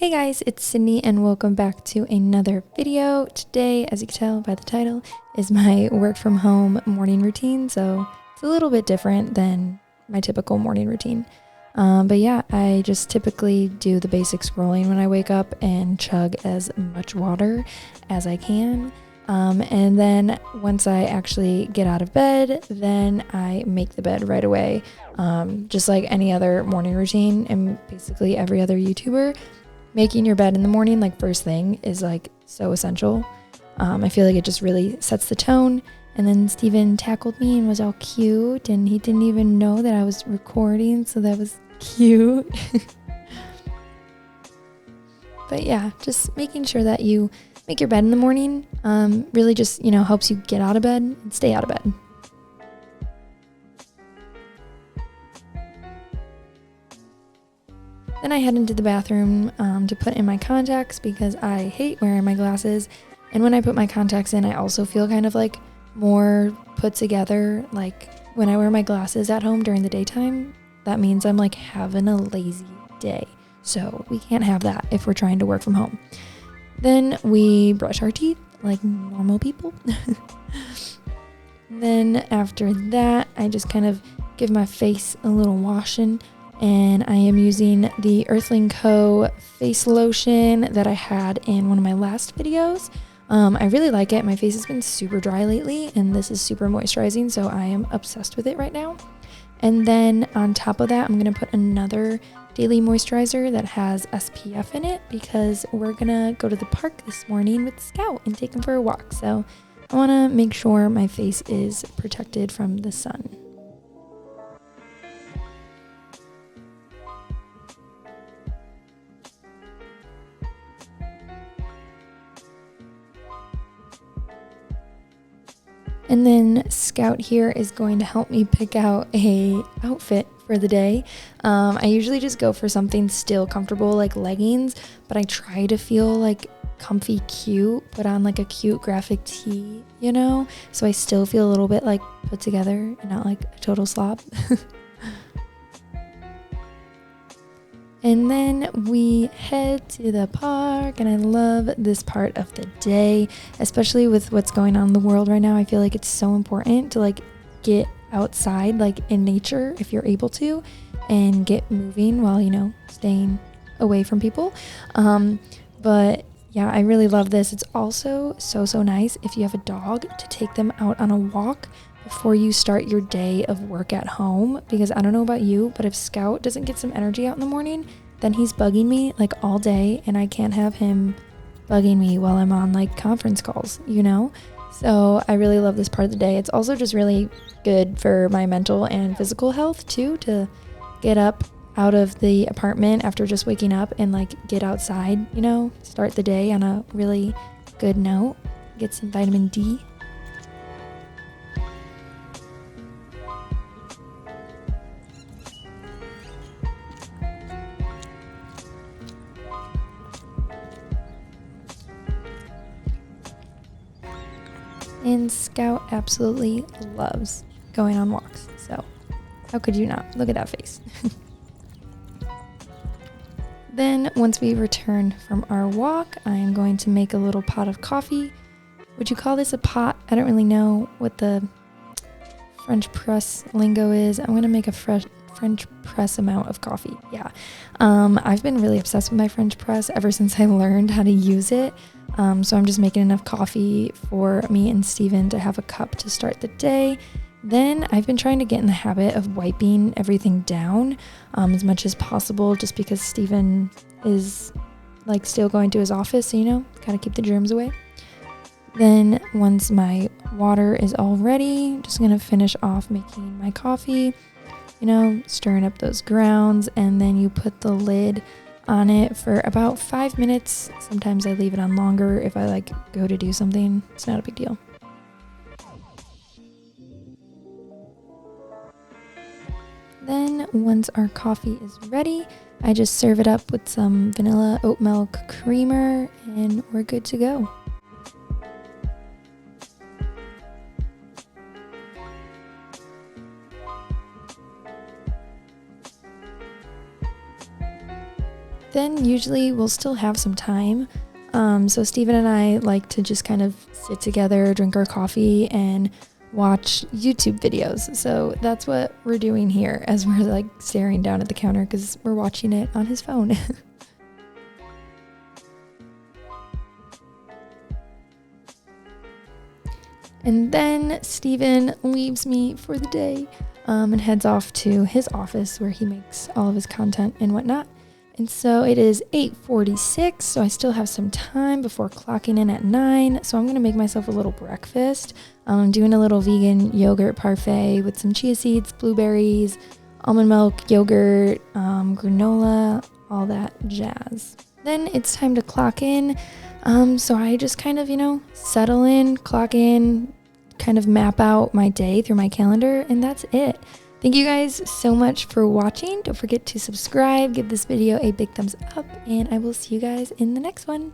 Hey guys, it's Sydney and welcome back to another video. Today, as you can tell by the title, is my work from home morning routine. So it's a little bit different than my typical morning routine. But yeah, I just typically do the basic scrolling when I wake up and chug as much water as I can. And then once I actually get out of bed, then I make the bed right away. Just like any other morning routine and basically every other YouTuber. Making your bed in the morning, like first thing, is like so essential. I feel like it just really sets the tone. And then Steven tackled me and was all cute, and he didn't even know that I was recording, so that was cute. But yeah, just making sure that you make your bed in the morning really just, helps you get out of bed and stay out of bed. Then I head into the bathroom to put in my contacts because I hate wearing my glasses. And when I put my contacts in, I also feel kind of like more put together. Like when I wear my glasses at home during the daytime, that means I'm like having a lazy day. So we can't have that if we're trying to work from home. Then we brush our teeth like normal people. Then after that, I just kind of give my face a little washing. And I am using the Earthling Co. face lotion that I had in one of my last videos. I really like it. My face has been super dry lately, and this is super moisturizing, so I am obsessed with it right now. And then on top of that, I'm going to put another daily moisturizer that has SPF in it because we're going to go to the park this morning with Scout and take him for a walk. So I want to make sure my face is protected from the sun. And then Scout here is going to help me pick out a outfit for the day. I usually just go for something still comfortable like leggings, but I try to feel like comfy cute, put on like a cute graphic tee, so I still feel a little bit like put together and not like a total slob. And then we head to the park, and I love this part of the day, especially with what's going on in the world right now. I feel like it's so important to like get outside, like in nature, if you're able to, and get moving while, staying away from people. But yeah, I really love this. It's also so nice if you have a dog to take them out on a walk before you start your day of work at home, because I don't know about you, but if Scout doesn't get some energy out in the morning, then he's bugging me like all day, and I can't have him bugging me while I'm on like conference calls, So I really love this part of the day. It's also just really good for my mental and physical health too, to get up out of the apartment after just waking up and like get outside, start the day on a really good note, get some vitamin D. And Scout absolutely loves going on walks. So how could you not? Look at that face. Then once we return from our walk, I'm going to make a little pot of coffee. Would you call this a pot? I don't really know what the French press lingo is. I'm going to make a French press amount of coffee. Yeah. I've been really obsessed with my French press ever since I learned how to use it. So I'm just making enough coffee for me and Steven to have a cup to start the day. Then I've been trying to get in the habit of wiping everything down as much as possible, just because Steven is like still going to his office, so, gotta keep the germs away. Then once my water is all ready, I'm just gonna finish off making my coffee, stirring up those grounds, and then you put the lid on it for about 5 minutes. Sometimes I leave it on longer if I like go to do something. It's not a big deal. Then once our coffee is ready, I just serve it up with some vanilla oat milk creamer, and we're good to go. then usually we'll still have some time. So Steven and I like to just kind of sit together, drink our coffee, and watch YouTube videos. So that's what we're doing here as we're like staring down at the counter because we're watching it on his phone. And then Steven leaves me for the day and heads off to his office where he makes all of his content and whatnot. And so it is 8:46, so I still have some time before clocking in at 9. So I'm going to make myself a little breakfast. I'm doing a little vegan yogurt parfait with some chia seeds, blueberries, almond milk, yogurt, granola, all that jazz. Then it's time to clock in. So I just kind of, settle in, clock in, kind of map out my day through my calendar, and that's it. Thank you guys so much for watching. Don't forget to subscribe, give this video a big thumbs up, and I will see you guys in the next one.